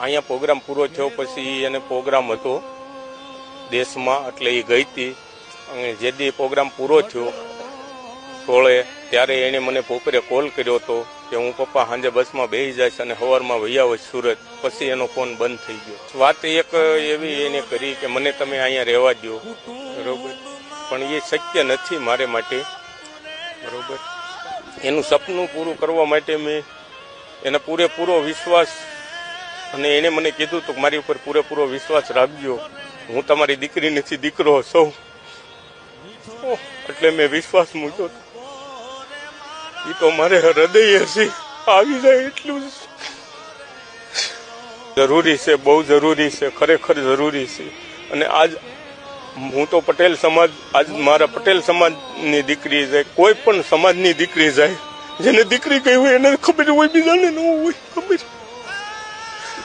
અહીંયા પ્રોગ્રામ પૂરો થયો પછી એને પ્રોગ્રામ હતો દેશમાં, એટલે એ ગઈ હતી. અને જે દી પ્રોગ્રામ પૂરો થયો 16 ત્યારે એણે મને બપોરે કોલ કર્યો હતો કે હું પપ્પા સાંજે બસમાં બેસી જઈશ અને સવારમાં વહી આવીશ સુરત. પછી એનો ફોન બંધ થઈ ગયો. વાત એક એવી એને કરી કે મને તમે અહીંયા રહેવા દો, બરોબર, પણ એ શક્ય નથી મારે માટે, બરોબર. એનું સપનું પૂરું કરવા માટે મેં એને પૂરેપૂરો વિશ્વાસ, અને એણે મને કીધું તો મારી ઉપર પૂરેપૂરો વિશ્વાસ રાખજો, હું તમારી દીકરી નથી, દીકરો સૌ. એટલે મેં વિશ્વાસ મૂક્યો. એ તો મારે હૃદય હશે આવી જાય એટલું જરૂરી છે, બહુ જરૂરી છે, ખરેખર જરૂરી છે. અને આજ હું તો પટેલ સમાજ, આજ મારા પટેલ સમાજની દીકરી જાય, કોઈ પણ સમાજની દીકરી જાય, જેને દીકરી કહી હોય એને ખબર હોય, બીજાને ન હોય ખબર.